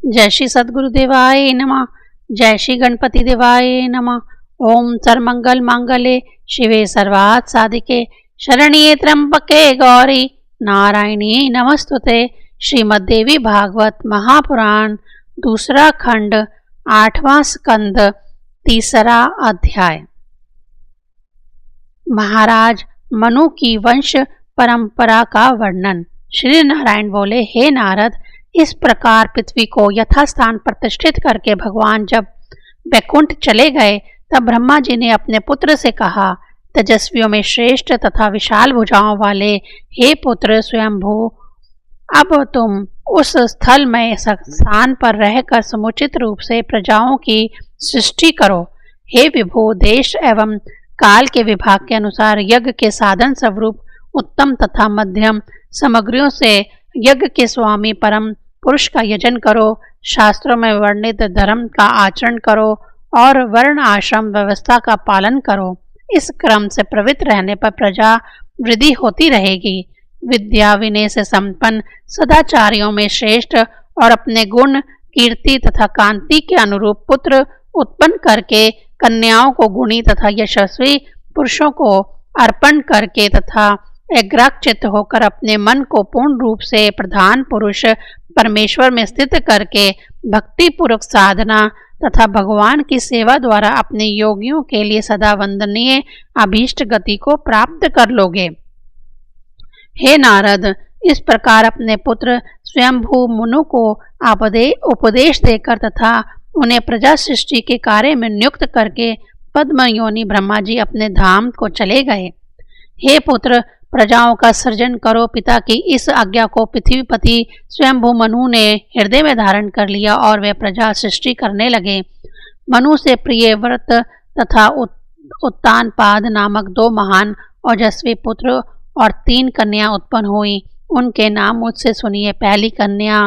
जय श्री सद्गुरुदेवाय नमः। जय श्री गणपति देवाय नमः। ओम सर्वमंगल मांगल्ये शिवे सर्वार्थ साधिके शरण्ये त्र्यंबके गौरी नारायणी नमस्तुते। श्रीमद्देवी भागवत महापुराण दूसरा खंड 8वां स्कंद तीसरा अध्याय। महाराज मनु की वंश परंपरा का वर्णन। श्री नारायण बोले, हे नारद, इस प्रकार पृथ्वी को यथास्थान प्रतिष्ठित करके भगवान जब वैकुंठ चले गए तब ब्रह्मा जी ने अपने पुत्र से कहा, तेजस्वियों में श्रेष्ठ तथा विशाल भुजाओं वाले हे पुत्र स्वयंभू, अब तुम उस स्थल में स्थान पर रहकर समुचित रूप से प्रजाओं की सृष्टि करो। हे विभु, देश एवं काल के विभाग के अनुसार यज्ञ के साधन स्वरूप उत्तम तथा मध्यम सामग्रियों से यज्ञ के स्वामी परम पुरुष का यजन करो। शास्त्रों में वर्णित धर्म का आचरण करो और वर्ण आश्रम व्यवस्था का पालन करो। इस क्रम से प्रवृत्त रहने पर प्रजा वृद्धि होती रहेगी। विद्या विनय से संपन्न सदाचारियों में श्रेष्ठ और अपने गुण कीर्ति तथा कांति के अनुरूप पुत्र उत्पन्न करके कन्याओं को गुणी तथा यशस्वी पुरुषों को अर्पण करके तथा एकाग्रचित्त होकर अपने मन को पूर्ण रूप से प्रधान पुरुष परमेश्वर में स्थित करके भक्ति पूर्वक साधना तथा भगवान की सेवा द्वारा अपने योगियों के लिए सदा वंदनीय अभीष्ट गति को प्राप्त कर लोगे। हे नारद, इस प्रकार अपने पुत्र स्वयंभू मनु को उपदेश देकर तथा उन्हें प्रजा सृष्टि के कार्य में नियुक्त करके पद्म योनि ब्रह्मा जी अपने धाम को चले गए। हे पुत्र, प्रजाओं का सृजन करो। पिता की इस आज्ञा को पृथ्वीपति स्वयंभू मनु ने हृदय में धारण कर लिया और वे प्रजा सृष्टि करने लगे। मनु से प्रिय व्रत तथा उत्तानपाद नामक 2 महान ओजस्वी पुत्र और 3 कन्या उत्पन्न हुई। उनके नाम मुझसे सुनिए। पहली कन्या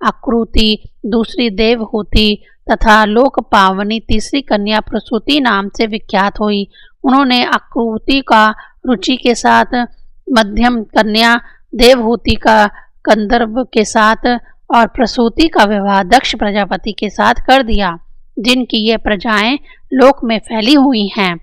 आकृति, दूसरी देवहूति तथा लोक पावनी, तीसरी कन्या प्रसूति नाम से विख्यात हुई। उन्होंने आकृति का रुचि के साथ, मध्यम कन्या देवहूति का कंदर्प के साथ और प्रसूति का विवाह दक्ष प्रजापति के साथ कर दिया, जिनकी ये प्रजाएं लोक में फैली हुई हैं।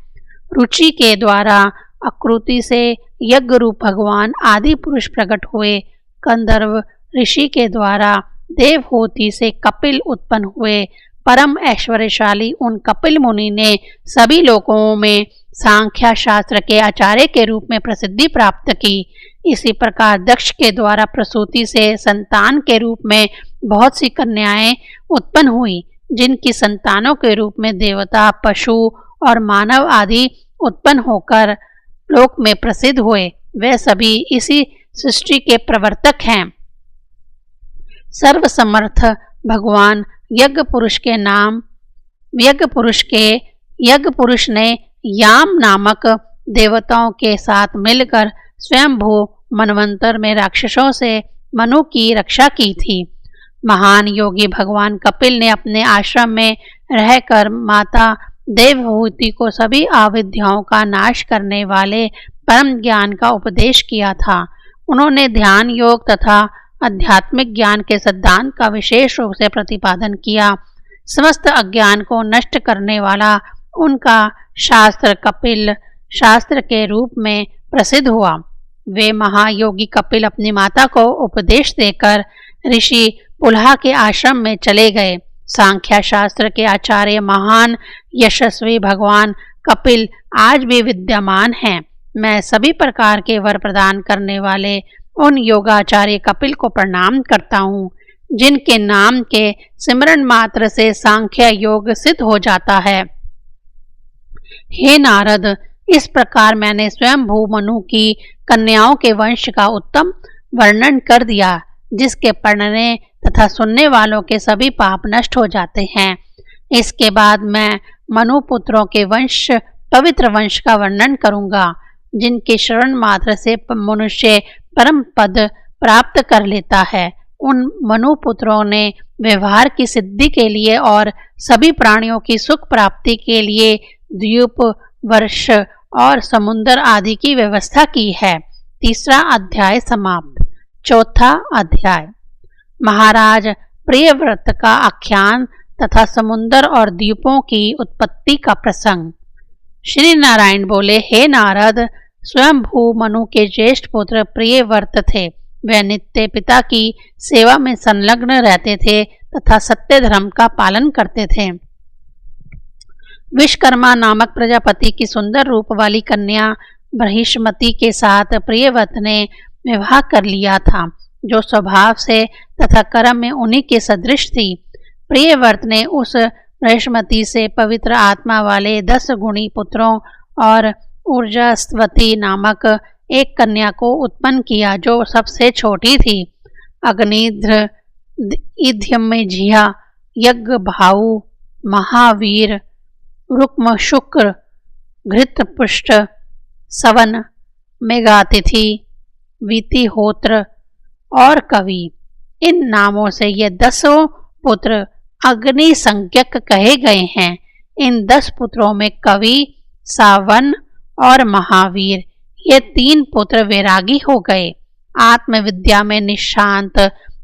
रुचि के द्वारा आकृति से यज्ञ रूप भगवान आदि पुरुष प्रकट हुए। कंदर्प ऋषि के द्वारा देवहूति से कपिल उत्पन्न हुए। परम ऐश्वर्यशाली उन कपिल मुनि ने सभी लोकों में सांख्य शास्त्र के आचार्य के रूप में प्रसिद्धि प्राप्त की। इसी प्रकार दक्ष के द्वारा प्रसूति से संतान के रूप में बहुत सी कन्याएं उत्पन्न हुई, जिनकी संतानों के रूप में देवता, पशु और मानव आदि उत्पन्न होकर लोक में प्रसिद्ध हुए। वे सभी इसी सृष्टि के प्रवर्तक हैं। सर्वसमर्थ भगवान यज्ञ पुरुष ने याम नामक देवताओं के साथ मिलकर स्वयंभू मनवंतर में राक्षसों से मनु की रक्षा की थी। महान योगी भगवान कपिल ने अपने आश्रम में रहकर माता देवहूति को सभी अविद्याओं का नाश करने वाले परम ज्ञान का उपदेश किया था। उन्होंने ध्यान योग तथा आध्यात्मिक ज्ञान के सिद्धांत का विशेष रूप से प्रतिपादन किया। समस्त अज्ञान को नष्ट करने वाला उनका शास्त्र कपिल शास्त्र के रूप में प्रसिद्ध हुआ। वे महायोगी कपिल अपनी माता को उपदेश देकर ऋषि पुलहा के आश्रम में चले गए। सांख्य शास्त्र के आचार्य महान यशस्वी भगवान कपिल आज भी विद्यमान हैं। मैं सभी प्रकार के वर प्रदान करने वाले उन योगाचार्य कपिल को प्रणाम करता हूँ, जिनके नाम के सिमरन मात्र से सांख्य योग सिद्ध हो जाता है। हे नारद, इस प्रकार मैंने स्वयंभू मनु की कन्याओं के वंश का उत्तम वर्णन कर दिया, जिसके पढ़ने तथा सुनने वालों के सभी पाप नष्ट हो जाते हैं। इसके बाद मैं मनु पुत्रों के पवित्र वंश का वर्णन करूंगा, जिनके शरण मात्र से मनुष्य परम पद प्राप्त कर लेता है। उन मनु पुत्रों ने व्यवहार की सिद्धि के लिए और सभी प्राणियों की सुख प्राप्ति के लिए द्वीप, वर्ष और समुद्र आदि की व्यवस्था की है। तीसरा अध्याय समाप्त। चौथा अध्याय। महाराज, प्रियव्रत का आख्यान तथा समुद्र और द्वीपों की उत्पत्ति का प्रसंग। श्री नारायण बोले, हे नारद, स्वयंभू मनु के ज्येष्ठ पुत्र प्रियव्रत थे। वे नित्य पिता की सेवा में संलग्न रहते थे तथा सत्य धर्म का पालन करते थे। विश्वकर्मा नामक प्रजापति की सुंदर रूप वाली कन्या बृहस्पति के साथ प्रियव्रत ने विवाह कर लिया था, जो स्वभाव से तथा कर्म में उन्हीं के सदृश थी। प्रियव्रत ने उस बृहस्पति से पवित्र आत्मा वाले 10 गुणी पुत्रों और ऊर्जास्वती नामक एक कन्या को उत्पन्न किया, जो सबसे छोटी थी। अग्निध्र, इध्यमेझिया, यज्ञभाऊ, महावीर, रुक्म शुक्र, घृतपुष्ट, सवन, मेघातिथि, वीतिहोत्र और कवि, इन नामों से ये 10 पुत्र अग्नि संज्ञक कहे गए हैं। इन 10 पुत्रों में कवि, सावन और महावीर, ये 3 पुत्र वैरागी हो गए। आत्मविद्या में निशांत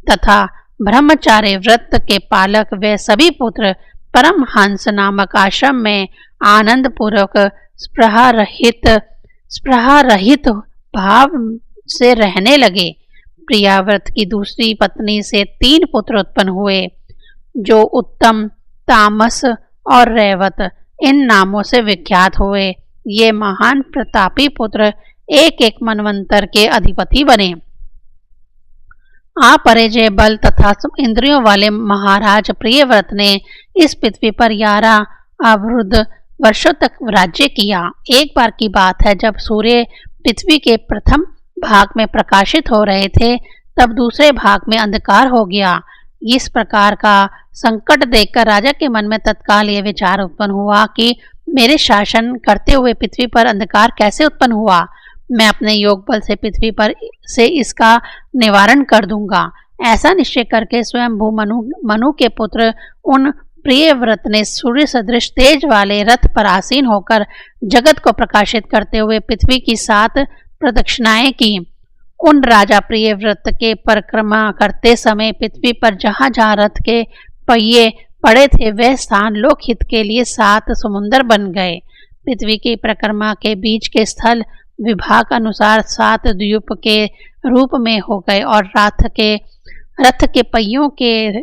तथा ब्रह्मचार्य व्रत के पालक वे सभी पुत्र परमहंस नामक आश्रम में आनंद पूर्वक स्पृहा रहित भाव से रहने लगे। प्रियव्रत की दूसरी पत्नी से 3 पुत्र उत्पन्न हुए, जो उत्तम, तामस और रैवत इन नामों से विख्यात हुए। ये महान प्रतापी पुत्र एक एक मनवंतर के अधिपति बने। अपरिजय बल तथा इंद्रियों वाले महाराज प्रियव्रत ने इस पृथ्वी पर 11 अवरुद्ध वर्षों तक राज्य किया। एक बार की बात है, जब सूर्य पृथ्वी के प्रथम भाग में प्रकाशित हो रहे थे, तब दूसरे भाग में अंधकार हो गया। इस प्रकार का संकट देखकर राजा के मन में तत्काल ये विचार उत्पन्न हुआ कि मेरे शासन करते हुए पृथ्वी पर अंधकार कैसे उत्पन्न हुआ। मैं अपने योग बल से पृथ्वी पर से इसका निवारण कर दूंगा। ऐसा निश्चय करके स्वयंभू मनु के पुत्र उन प्रियव्रत ने सूर्य सदृश तेज वाले रथ पर आसीन होकर जगत को प्रकाशित करते हुए पृथ्वी की 7 प्रदक्षिणाएं की। उन राजा प्रियव्रत के परिक्रमा करते समय पृथ्वी पर जहाँ जहाँ रथ के पहिए पड़े थे, वह स्थान लोकहित के लिए 7 समुद्र बन गए। पृथ्वी की परिक्रमा के बीच के स्थल विभाग अनुसार 7 द्वीप के रूप में हो गए और रथ के पहियों के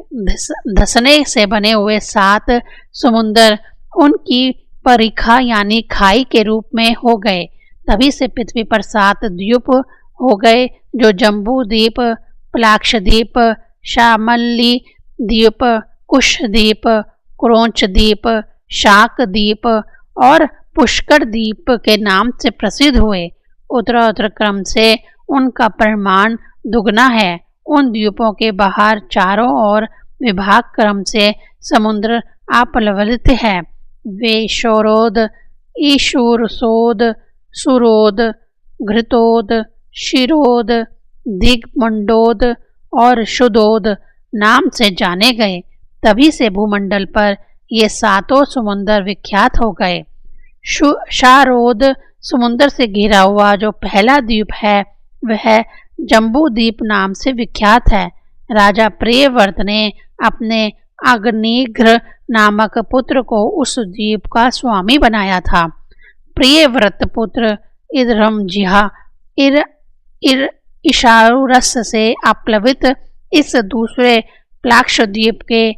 धसने से बने हुए 7 समुद्र उनकी परिखा यानी खाई के रूप में हो गए। तभी से पृथ्वी पर 7 द्वीप हो गए, जो जम्बू द्वीप, प्लाक्ष द्वीप, शामल्ली द्वीप, कुश द्वीप, क्रोंच द्वीप, शाक द्वीप और पुष्कर द्वीप के नाम से प्रसिद्ध हुए। उत्तरोत्तर क्रम से उनका परिमाण दुगना है। उन द्वीपों के बाहर चारों ओर विभाग क्रम से समुद्र आप्लावित है। वे शोरोद, ईशुरसोद, सुरोद, घृतोद, शिरोद, दिग्मंडोद और शुदोद नाम से जाने गए। तभी से भूमंडल पर ये 7 समुद्र विख्यात हो गए। शारोद समुद्र से घिरा हुआ जो पहला द्वीप है, वह जम्बू द्वीप नाम से विख्यात है। राजा प्रियव्रत ने अपने अग्निघ्र नामक पुत्र को उस द्वीप का स्वामी बनाया था। प्रियव्रत पुत्र इद्रमजिहा इशारुरस से आप्लावित इस दूसरे प्लाक्ष द्वीप के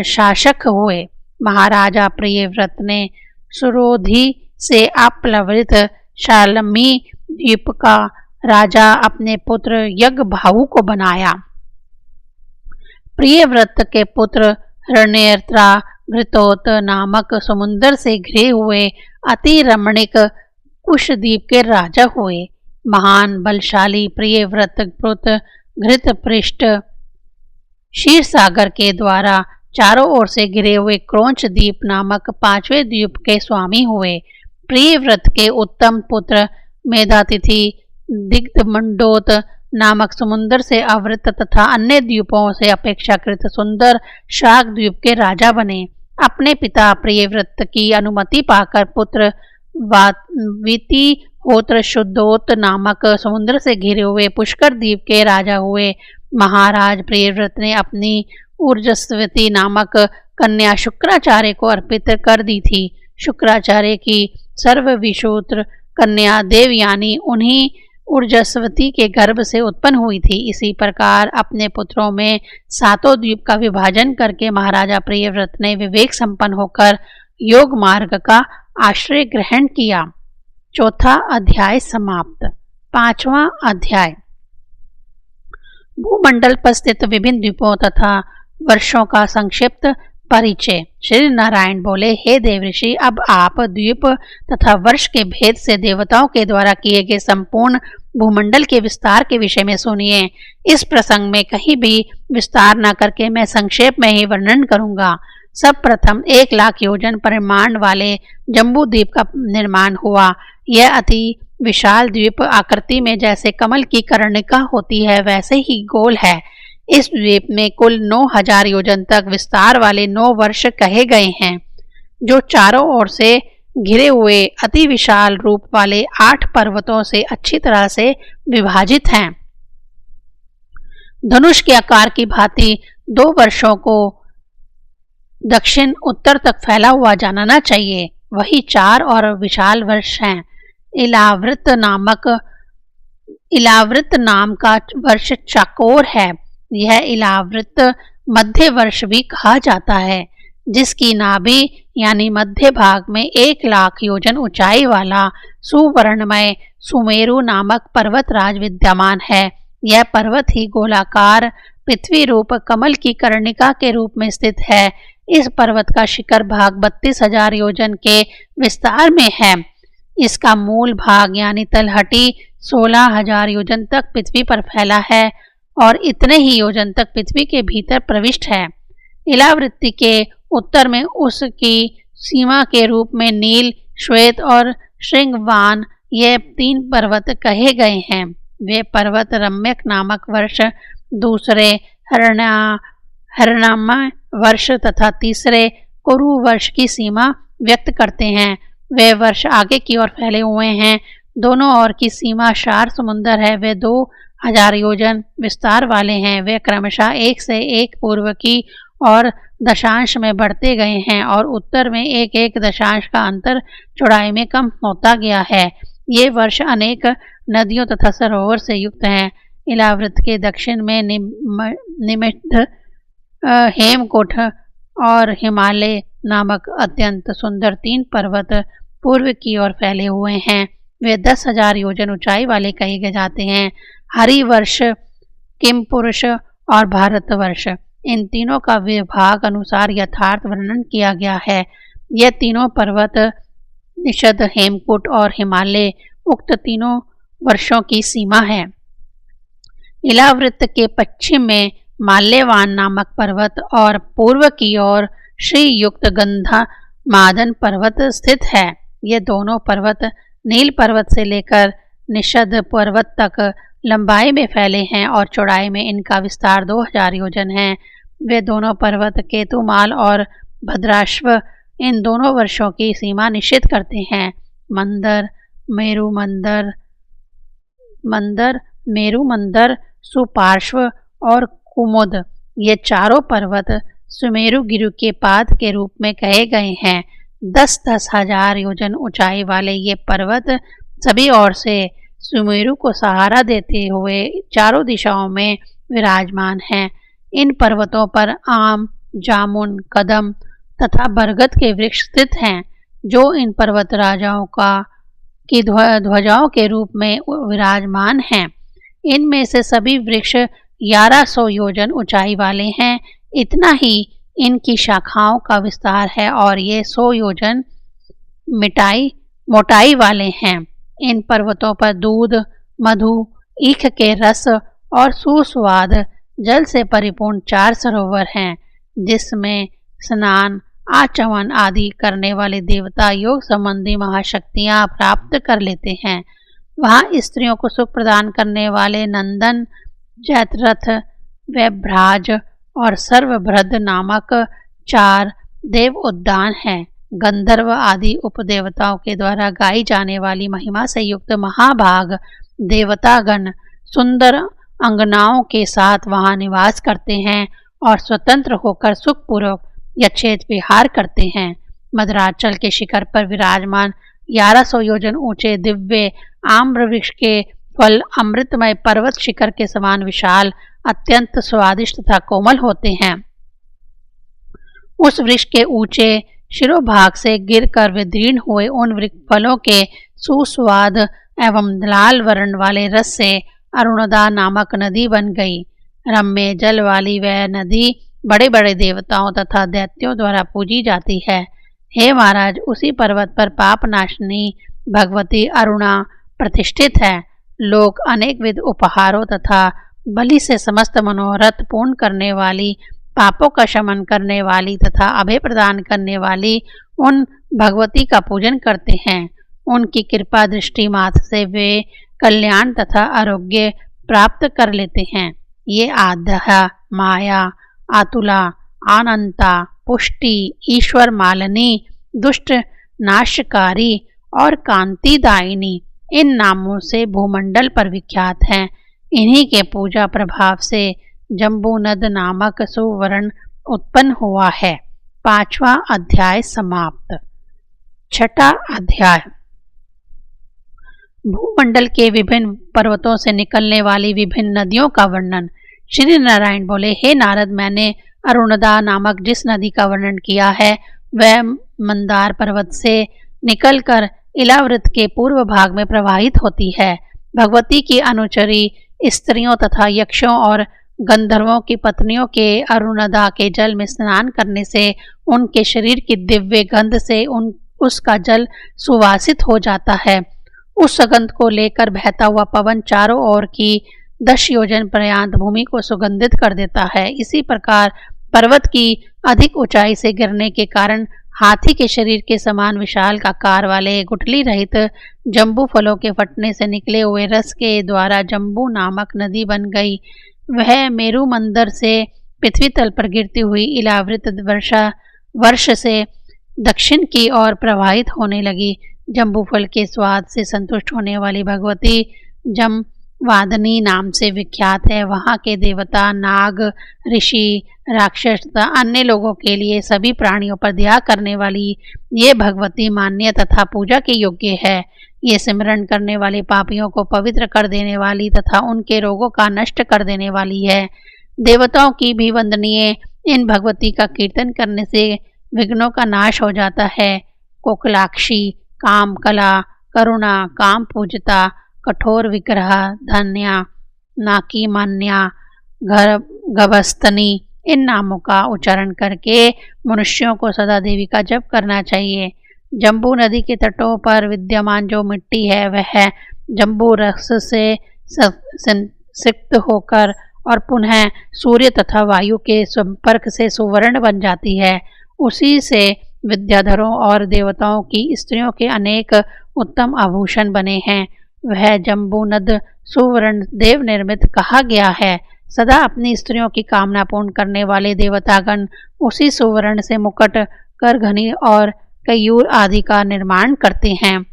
शासक हुए। महाराजा प्रियव्रत ने सुरोधी से आप्लावित शालमी द्वीप का राजा अपने पुत्र यज्ञभाऊ को बनाया। प्रियव्रत के पुत्र हृण्येत्रा घृतोत नामक समुद्र से घिरे हुए अति रमणीक कुशद्वीप के राजा हुए। महान बलशाली प्रियव्रत पुत्र घृतपृष्ठ क्षीर सागर के द्वारा चारों ओर से घिरे हुए क्रोंच द्वीप नामक 5वें द्वीप के स्वामी हुए। प्रियव्रत के उत्तम पुत्र मेधातिथि दिग्मंडोत नामक समुद्र से आवृत तथा अन्य द्वीपों से अपेक्षाकृत सुंदर शाक द्वीप के राजा बने। अपने पिता प्रियव्रत की अनुमति पाकर पुत्र वीतिहोत्र शुद्धोत नामक समुद्र से घिरे हुए पुष्कर द्वीप के राजा हुए। महाराज प्रियव्रत ने अपनी ऊर्जस्वती नामक कन्या शुक्राचार्य को अर्पित कर दी थी। शुक्राचार्य की सर्वविषूत्र कन्या देवयानी उन्हीं ऊर्जस्वती के गर्भ से उत्पन्न हुई थी। इसी प्रकार अपने पुत्रों में सातों द्वीप का विभाजन करके महाराजा प्रियव्रत ने विवेक संपन्न होकर योग मार्ग का आश्रय ग्रहण किया। चौथा अध्याय समाप्त। पांचवा अध्याय भूमंडल पर स्थित विभिन्न द्वीपों तथा वर्षों का संक्षिप्त परिचय। श्री नारायण बोले, हे देवऋषि, अब आप द्वीप तथा वर्ष के भेद से देवताओं के द्वारा किए गए संपूर्ण भूमंडल के विस्तार के विषय में सुनिए। इस प्रसंग में कहीं भी विस्तार न करके मैं संक्षेप में ही वर्णन करूंगा। सब प्रथम 1 लाख योजन परिमाण वाले जम्बू द्वीप का निर्माण हुआ। यह अति विशाल द्वीप आकृति में जैसे कमल की कर्णिका होती है वैसे ही गोल है। इस द्वीप में कुल 9000 योजन तक विस्तार वाले 9 वर्ष कहे गए हैं, जो चारों ओर से घिरे हुए अति विशाल रूप वाले 8 पर्वतों से अच्छी तरह से विभाजित हैं। धनुष के आकार की भांति 2 वर्षों को दक्षिण उत्तर तक फैला हुआ जानना चाहिए। वही 4 और विशाल वर्ष हैं। इलावृत नाम का वर्ष चाकोर है। यह इलावृत मध्य वर्ष भी कहा जाता है, जिसकी नाभि यानी मध्य भाग में 1 लाख योजन ऊंचाई वाला सुवर्णमय सुमेरु नामक पर्वतराज विद्यमान है। यह पर्वत ही गोलाकार पृथ्वी रूप कमल की कर्णिका के रूप में स्थित है। इस पर्वत का शिखर भाग 32,000 योजन के विस्तार में है। इसका मूल भाग यानी तलहटी 16,000 योजन तक पृथ्वी पर फैला है और इतने ही योजन तक पृथ्वी के भीतर प्रविष्ट है। इलावृत्ति के उत्तर में उसकी सीमा के रूप में नील, श्वेत और श्रृंगवान ये 3 पर्वत कहे गए हैं। वे पर्वत रम्यक नामक वर्ष, दूसरे हरणामय वर्ष तथा तीसरे कुरु वर्ष की सीमा व्यक्त करते हैं। वे वर्ष आगे की ओर फैले हुए हैं। दोनों ओर की सीमा 4 समुंदर है। वे 2000 योजन विस्तार वाले हैं। वे क्रमशः 1 से 1 पूर्व की और दशांश में बढ़ते गए हैं और उत्तर में 1-1 दशांश का अंतर चौड़ाई में कम होता गया है। ये वर्ष अनेक नदियों तथा सरोवर से युक्त हैं। इलावृत के दक्षिण में निमिद्ध हेमकूट और हिमालय नामक अत्यंत सुंदर 3 पर्वत पूर्व की ओर फैले हुए हैं। वे 10,000 योजन ऊंचाई वाले कहे जाते हैं। हरिवर्ष, किमपुरुष और भारतवर्ष, इन तीनों का विभाग अनुसार यथार्थ वर्णन किया गया है। ये तीनों पर्वत निषद, हेमकूट और हिमालय उक्त तीनों वर्षों की सीमा है। इलावृत्त के पश्चिम में माल्यवान नामक पर्वत और पूर्व की ओर श्रीयुक्त गंधा मादन पर्वत स्थित है। ये दोनों पर्वत नील पर्वत से लेकर निषद पर्वत तक लंबाई में फैले हैं और चौड़ाई में इनका विस्तार 2000 योजन है। वे दोनों पर्वत केतुमाल और भद्राश्व इन दोनों वर्षों की सीमा निश्चित करते हैं। मेरु मंदर, सुपार्श्व और कुमुद, ये चारों पर्वत सुमेरु गिरु के पाद के रूप में कहे गए हैं। 10,000 योजन ऊंचाई वाले ये पर्वत सभी ओर से सुमेरु को सहारा देते हुए चारों दिशाओं में विराजमान हैं। इन पर्वतों पर आम, जामुन, कदम तथा बरगद के वृक्ष स्थित हैं, जो इन पर्वत राजाओं की ध्वजाओं के रूप में विराजमान हैं। इनमें से सभी वृक्ष 1100 योजन ऊंचाई वाले हैं। इतना ही इनकी शाखाओं का विस्तार है और ये 100 योजन मोटाई वाले हैं। इन पर्वतों पर दूध, मधु, ईख के रस और सुस्वाद जल से परिपूर्ण 4 सरोवर हैं, जिसमें स्नान, आचमन आदि करने वाले देवता योग संबंधी महाशक्तियां प्राप्त कर लेते हैं। वहाँ स्त्रियों को सुख प्रदान करने वाले नंदन, जैत्रथ, वैभ्राज और सर्वभृद नामक 4 देव उद्यान हैं। गंधर्व आदि उपदेवताओं के द्वारा गाई जाने वाली महिमा से युक्त महाभाग देवतागण सुंदर अंगनाओं के साथ वहाँ निवास करते हैं। और स्वतंत्र होकर सुखपूर्वक यथेच विहार करते हैं। मदराचल के शिखर पर विराजमान 1100 योजन ऊंचे दिव्य आम्र वृक्ष के फल अमृतमय पर्वत शिखर के समान विशाल, अत्यंत स्वादिष्ट तथा कोमल होते हैं। उस वृक्ष के ऊंचे शिरोभाग से गिरकर विदीर्ण हुए उन वृक्ष फलों के सुस्वाद एवं लाल वर्ण वाले रस से अरुणदा नामक नदी बन गई। रम्य जल वाली वह नदी बड़े बड़े देवताओं तथा दैत्यों द्वारा पूजी जाती है। हे महाराज, उसी पर्वत पर पाप नाशनी भगवती अरुणा प्रतिष्ठित है। लोग अनेकविध उपहारों तथा बलि से समस्त मनोरथ पूर्ण करने वाली, पापों का शमन करने वाली तथा अभय प्रदान करने वाली उन भगवती का पूजन करते हैं। उनकी कृपा दृष्टि मात्र से वे कल्याण तथा आरोग्य प्राप्त कर लेते हैं। ये आद्या, माया, आतुला, अनंता, पुष्टि, ईश्वर मालिनी, दुष्ट नाशकारी और कांतिदायिनी इन नामों से भूमंडल पर विख्यात हैं। इन्हीं के पूजा प्रभाव से जम्बूनद नामक सुवर्ण उत्पन्न हुआ है। 5वां अध्याय समाप्त। 6ठा अध्याय भूमंडल के विभिन्न पर्वतों से निकलने वाली विभिन्न नदियों का वर्णन। श्री नारायण बोले, हे नारद, मैंने अरुणदा नामक जिस नदी का वर्णन किया है वह मंदार पर्वत से निकलकर इलावृत के पूर्व भाग में प्रवाहित होती है। भगवती की अनुचरी स्त्रियों तथा यक्षों और गंधर्वों की पत्नियों के अरुणदा के जल में स्नान करने से उनके शरीर की दिव्य गंध से उसका जल सुवासित हो जाता है। उस सुगंध को लेकर बहता हुआ पवन चारों ओर की 10 योजन पर्यंत भूमि को सुगंधित कर देता है। इसी प्रकार पर्वत की अधिक ऊंचाई से गिरने के कारण हाथी के शरीर के समान विशाल आकार वाले गुठली रहित जम्बू फलों के फटने से निकले हुए रस के द्वारा जम्बू नामक नदी बन गई। वह मेरु मंदिर से पृथ्वी तल पर गिरती हुई इलावृत वर्ष से दक्षिण की ओर प्रवाहित होने लगी। जम्बू फल के स्वाद से संतुष्ट होने वाली भगवती जमवादनी नाम से विख्यात है। वहाँ के देवता, नाग, ऋषि, राक्षस तथा अन्य लोगों के लिए सभी प्राणियों पर दया करने वाली ये भगवती मान्य तथा पूजा के योग्य है। ये सिमरन करने वाले पापियों को पवित्र कर देने वाली तथा उनके रोगों का नष्ट कर देने वाली है। देवताओं की भी वंदनीय इन भगवती का कीर्तन करने से विघ्नों का नाश हो जाता है। कोकलाक्षी, काम कला, करुणा, काम पूजता, कठोर विग्रह, धन्या, नाकी मान्या, गभस्तनी इन नामों का उच्चारण करके मनुष्यों को सदा देवी का जप करना चाहिए। जम्बू नदी के तटों पर विद्यमान जो मिट्टी है वह जम्बू रस से सिक्त होकर और पुनः सूर्य तथा वायु के संपर्क से सुवर्ण बन जाती है। उसी से विद्याधरों और देवताओं की स्त्रियों के अनेक उत्तम आभूषण बने हैं। वह जम्बूनद सुवर्ण देव निर्मित कहा गया है। सदा अपनी स्त्रियों की कामना पूर्ण करने वाले देवतागण उसी सुवर्ण से मुकुट, करघनी और कयूर आदि का निर्माण करते हैं।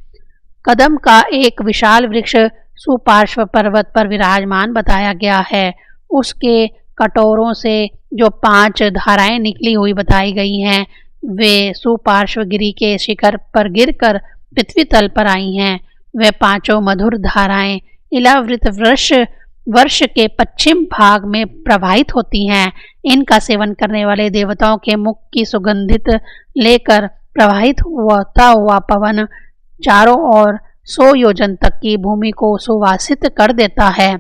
कदम का एक विशाल वृक्ष सुपार्श्व पर्वत पर विराजमान बताया गया है। उसके कटोरों से जो 5 धाराएं निकली हुई बताई गई हैं वे सुपार्श्व गिरी के शिखर पर गिरकर पृथ्वी तल पर आई हैं। वे 5 मधुर धाराएं इलावृत वर्ष के पश्चिम भाग में प्रवाहित होती हैं। इनका सेवन करने वाले देवताओं के मुख की सुगंधित लेकर प्रवाहित होता हुआ पवन चारों ओर 100 योजन तक की भूमि को सुवासित कर देता है।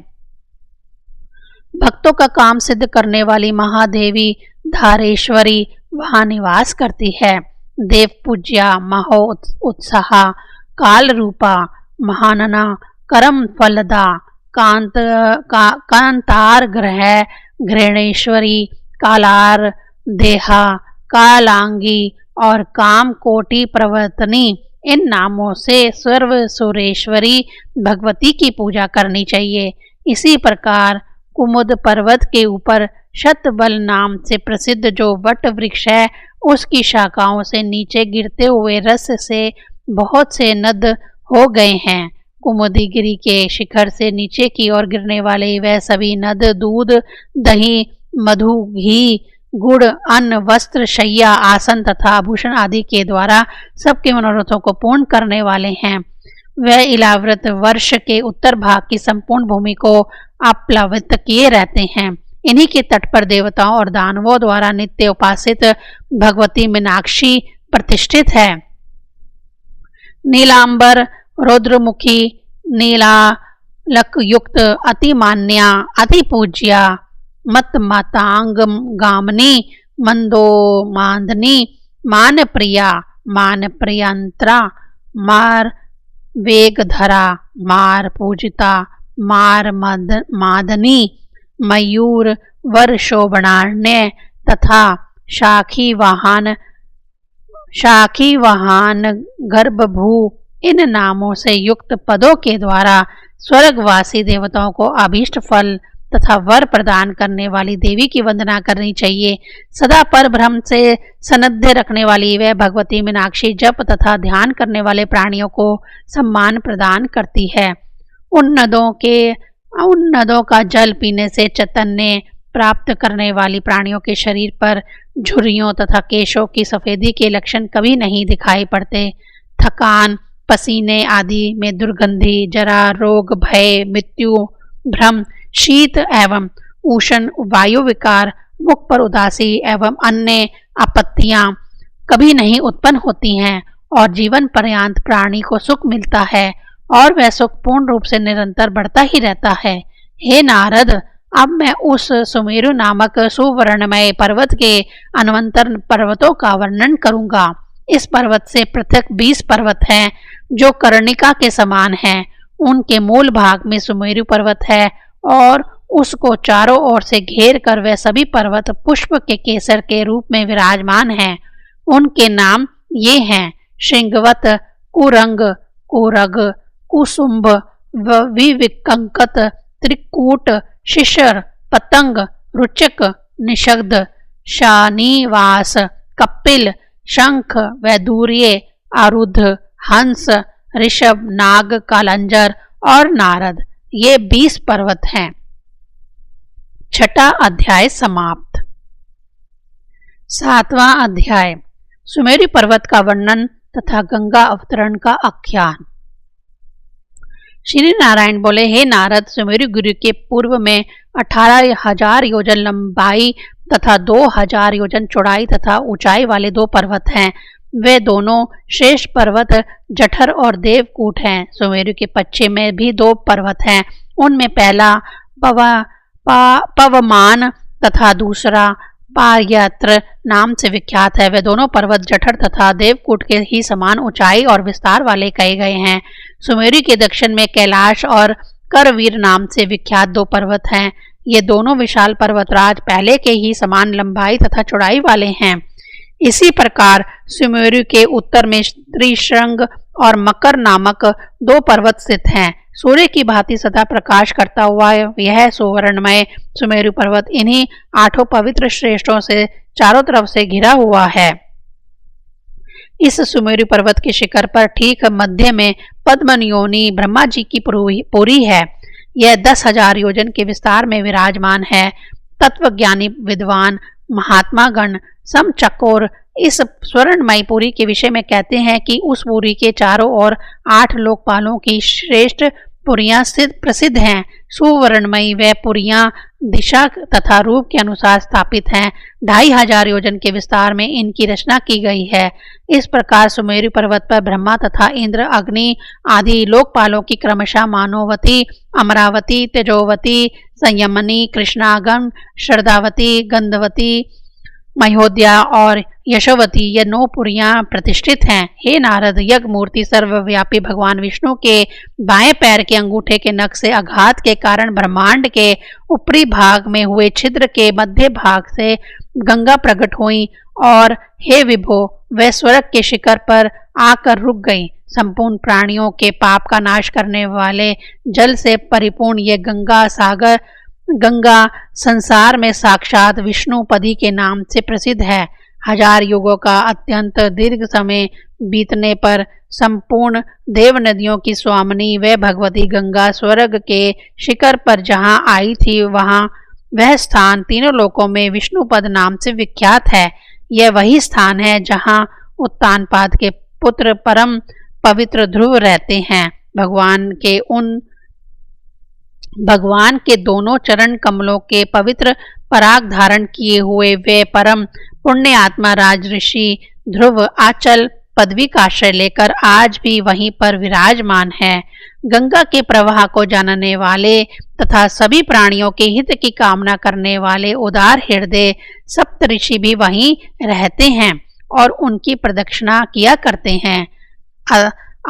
भक्तों का काम सिद्ध करने वाली महादेवी धारेश्वरी वहाँ निवास करती है। देव पूज्या, महो उत्साहा, काल रूपा, महानना, करम फलदा, कांतार ग्रह, घृणेश्वरी, कालार देहा, कालांगी और काम कोटि प्रवर्तनी इन नामों से सर्व सुरेश्वरी भगवती की पूजा करनी चाहिए। इसी प्रकार कुमुद पर्वत के ऊपर शतबल नाम से प्रसिद्ध जो वट वृक्ष है उसकी शाखाओं से नीचे गिरते हुए रस से बहुत से नद हो गए हैं। कुमुदगिरी के शिखर से नीचे की ओर गिरने वाले वह सभी नद दूध, दही, मधु, घी, गुड़, अन्न, वस्त्र, शैया, आसन तथा आभूषण आदि के द्वारा सबके मनोरथों को पूर्ण करने वाले हैं। वह इलाव्रत वर्ष के उत्तर भाग की संपूर्ण भूमि को आप्लावित किए रहते हैं। इन्हीं के तट पर देवताओं और दानवों द्वारा नित्य उपासित भगवती मीनाक्षी प्रतिष्ठित है। नीलांबर, रुद्रमुखी, नीलालक युक्त, अति मान्या, अति पूज्या, मत मातांग गामनी, मंदोमांदनी, मान प्रिया, मान प्रियंत्रा, मार वेगधरा, मार पूजिता, मार मादनी, मयूर वर शोभनान्य तथा शाखी वाहन गर्भभू इन नामों से युक्त पदों के द्वारा स्वर्गवासी देवताओं को अभीष्ट फल तथा वर प्रदान करने वाली देवी की वंदना करनी चाहिए। सदा पर ब्रह्म से सन्निध्य रखने वाली वह भगवती मीनाक्षी जप तथा ध्यान करने वाले प्राणियों को सम्मान प्रदान करती है। उन नदों का जल पीने से चैतन्य प्राप्त करने वाली प्राणियों के शरीर पर झुर्रियों तथा केशों की सफेदी के लक्षण कभी नहीं दिखाई पड़ते। थकान, पसीने आदि में दुर्गंधि, जरा, रोग, भय, मृत्यु, भ्रम, शीत एवं उष्ण वायु विकार, मुख पर उदासी एवं अन्य आपत्तियां कभी नहीं उत्पन्न होती हैं और जीवन पर्यंत प्राणी को सुख मिलता है और वह सुख पूर्ण रूप से निरंतर बढ़ता ही रहता है। हे नारद, अब मैं उस सुमेरु नामक सुवर्णमय पर्वत के अनवंतर पर्वतों का वर्णन करूंगा। इस पर्वत से पृथक 20 पर्वत हैं जो कर्णिका के समान हैं। उनके मूल भाग में सुमेरु पर्वत है और उसको चारों ओर से घेर कर वह सभी पर्वत पुष्प के केसर के रूप में विराजमान हैं। उनके नाम ये हैं: श्रृंगवत, कुरंग, कुरग, कुसुम्भ, विविकंकत, त्रिकूट, शिशर, पतंग, रुचिक, निषग्ध, शानीवास, कपिल, शंख, वैदूर्य, आरुद्ध, हंस, ऋषभ, नाग, कालंजर और नारद। ये 20 पर्वत हैं। छठा अध्याय समाप्त। 7वां अध्याय सुमेरु पर्वत का वर्णन तथा गंगा अवतरण का आख्यान। श्री नारायण बोले, हे नारद, सुमेरु गिरि के पूर्व में 18,000 योजन लंबाई तथा 2,000 योजन चौड़ाई तथा ऊंचाई वाले 2 पर्वत हैं। वे दोनों श्रेष्ठ पर्वत जठर और देवकूट हैं। सुमेरु के पश्चिम में भी 2 पर्वत हैं। उनमें पहला पवमान तथा दूसरा पार्यत्र नाम से विख्यात है। वे दोनों पर्वत जठर तथा देवकूट के ही समान ऊंचाई और विस्तार वाले कहे गए हैं। सुमेरु के दक्षिण में कैलाश और करवीर नाम से विख्यात 2 पर्वत हैं। ये दोनों विशाल पर्वतराज पहले के ही समान लंबाई तथा चौड़ाई वाले हैं। इसी प्रकार सुमेरु के उत्तर में त्रिशृंग और मकर नामक 2 पर्वत स्थित हैं। सूर्य की भांति सदा प्रकाश करता हुआ यह सुवर्णमय सुमेरु पर्वत इन्हीं 8 पवित्र श्रेष्ठों से चारों तरफ से घिरा हुआ है। इस सुमेरु पर्वत के शिखर पर ठीक मध्य में पद्मनियोनी ब्रह्मा जी की पुरी है। यह 10,000 योजन के विस्तार में विराजमान है। तत्वज्ञानी विद्वान महात्मा गण समचकोर इस स्वर्णमयी पुरी के विषय में कहते हैं कि उस पुरी के चारों ओर 8 लोकपालों की श्रेष्ठ पुरियां प्रसिद्ध हैं। सुवर्णमयी व पुरियां दिशा तथा रूप के अनुसार स्थापित हैं। 2,500 योजन के विस्तार में इनकी रचना की गई है। इस प्रकार सुमेरु पर्वत पर ब्रह्मा तथा इंद्र, अग्नि आदि लोकपालों की क्रमशः मानवती, अमरावती, तेजोवती, संयमनी, कृष्णागम, श्रद्धावती, गंधवती, महोदया और यशोवती ये 9 पुरियां प्रतिष्ठित हैं। हे नारद, यज्ञ मूर्ति सर्वव्यापी भगवान विष्णु के बाएं पैर के अंगूठे के नख से आघात के कारण ब्रह्मांड के ऊपरी भाग में हुए छिद्र के मध्य भाग से गंगा प्रकट हुई और हे विभो, वह स्वर्ग के शिखर पर आकर रुक गई। संपूर्ण प्राणियों के पाप का नाश करने वाले जल से परिपूर्ण ये गंगा संसार में साक्षात विष्णुपदी के नाम से प्रसिद्ध है। 1000 युगों का अत्यंत दीर्घ समय बीतने पर संपूर्ण देव नदियों की स्वामिनी व भगवती गंगा स्वर्ग के शिखर पर जहाँ आई थी वहाँ वह स्थान तीनों लोकों में विष्णुपद नाम से विख्यात है। यह वही स्थान है जहाँ उत्तानपाद के पुत्र परम पवित्र ध्रुव रहते हैं। भगवान के दोनों चरण कमलों के पवित्र पराग धारण किए हुए वे परम पुण्य आत्मा राज ऋषि ध्रुव आचल पदवी का आश्रय लेकर आज भी वहीं पर विराजमान है। गंगा के प्रवाह को जानने वाले तथा सभी प्राणियों के हित की कामना करने वाले उदार हृदय सप्तऋषि भी वहीं रहते हैं और उनकी प्रदक्षिणा किया करते हैं।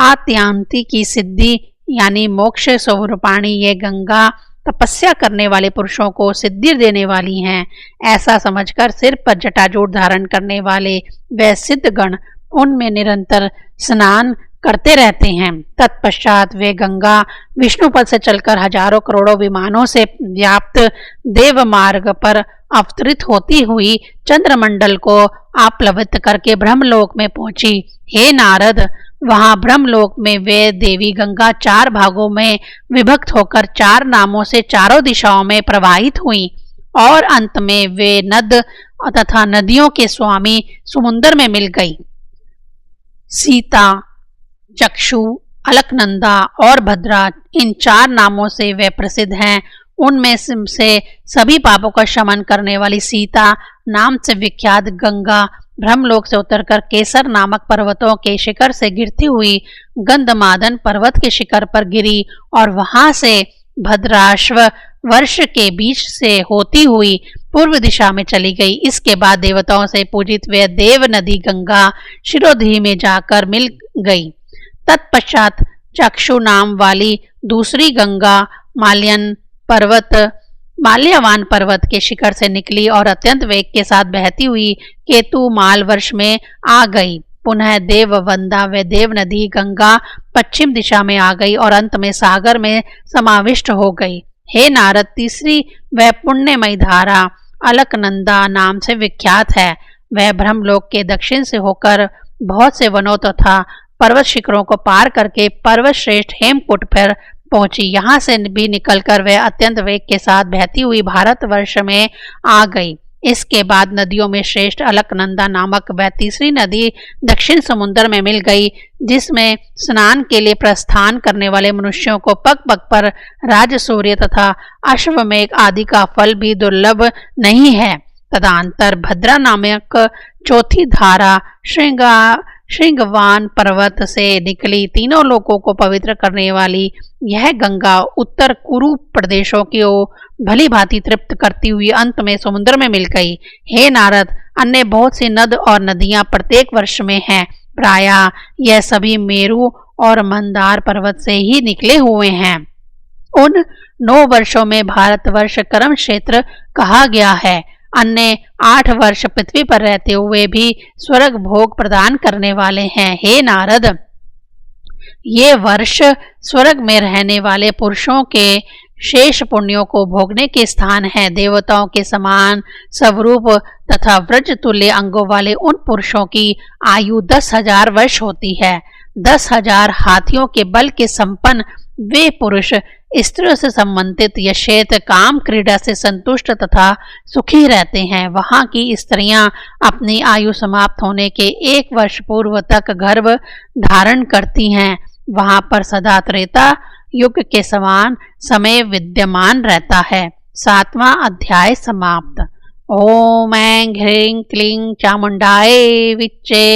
आत्यांति की सिद्धि यानी मोक्ष स्वरूपाणी ये गंगा तपस्या करने वाले पुरुषों को सिद्धि देने वाली हैं। ऐसा समझकर सिर पर जटाजूट धारण करने वाले वे सिद्धगण उनमें निरंतर स्नान करते रहते हैं। तत्पश्चात वे गंगा विष्णुपद से चलकर हजारों करोड़ों विमानों से व्याप्त देव मार्ग पर अवतरित होती हुई चंद्रमंडल को आप्लवित करके ब्रह्मलोक में पहुंची। हे नारद, वहां ब्रह्मलोक में वे देवी गंगा 4 भागों में विभक्त होकर 4 नामों से चारों दिशाओं में प्रवाहित हुई और अंत में वे नद तथा नदियों के स्वामी समुद्र में मिल गई। सीता, चक्षु, अलकनंदा और भद्रा इन 4 नामों से वे प्रसिद्ध हैं। उनमें से सभी पापों का शमन करने वाली सीता नाम से विख्यात गंगा ब्रह्मलोक से उतरकर केसर नामक पर्वतों के शिखर से गिरती हुई गंधमादन पर्वत के शिखर पर गिरी और वहां से भद्राश्व वर्ष के बीच से होती हुई पूर्व दिशा में चली गई। इसके बाद देवताओं से पूजित वे देव नदी गंगा शिरोधि में जाकर मिल गई। तत्पश्चात चक्षु नाम वाली दूसरी गंगा माल्यवान पर्वत के शिखर से निकली और अत्यंत वेग के साथ बहती हुई केतु माल वर्ष में आ गई। पुनः देववंदा व देव नदी गंगा पश्चिम दिशा में आ गई और अंत में सागर में समाविष्ट हो गई। हे नारद, तीसरी वह पुण्यमयी धारा अलकनंदा नाम से विख्यात है। वह ब्रह्मलोक के दक्षिण से होकर बहुत से वनों तथा पर्वत शिखरों को पार करके पर्वत श्रेष्ठ हेमकुट पर पहुंची। यहाँ से भी निकलकर वह अत्यंत वेग के साथ बहती हुई भारतवर्ष में आ गई। इसके बाद नदियों में श्रेष्ठ अलकनंदा नामक वह तीसरी नदी दक्षिण समुद्र में मिल गई, जिसमें स्नान के लिए प्रस्थान करने वाले मनुष्यों को पग पग पर राजसूर्य तथा अश्वमेघ आदि का फल भी दुर्लभ नहीं है। तदंतर भद्रा नामक चौथी धारा श्रृंगवान पर्वत से निकली। तीनों लोकों को पवित्र करने वाली यह गंगा उत्तर कुरु प्रदेशों को भली भांति तृप्त करती हुई अंत में समुद्र में मिल गई। हे नारद, अन्य बहुत सी नद और नदियां प्रत्येक वर्ष में हैं। प्रायः यह सभी मेरु और मंदार पर्वत से ही निकले हुए हैं। उन 9 वर्षों में भारतवर्ष कर्म क्षेत्र कहा गया है। अन्य 8 वर्ष पृथ्वी पर रहते हुए भी स्वर्ग भोग प्रदान करने वाले हैं। हे नारद, ये वर्ष स्वर्ग में रहने वाले पुरुषों के शेष पुण्यों को भोगने के स्थान है। देवताओं के समान स्वरूप तथा व्रज तुल्य अंगों वाले उन पुरुषों की आयु 10,000 वर्ष होती है। 10,000 हाथियों के बल के संपन्न वे पुरुष स्त्रियों से संबंधित यशेत काम क्रीड़ा से संतुष्ट तथा सुखी रहते हैं। वहां की स्त्रियां अपनी आयु समाप्त होने के 1 वर्ष पूर्व तक गर्भ धारण करती हैं। वहां पर सदा त्रेता युग के समान समय विद्यमान रहता है। 7वां अध्याय समाप्त। ओम ऐं ह्रीं क्लीं चामुंडाय विच्चे।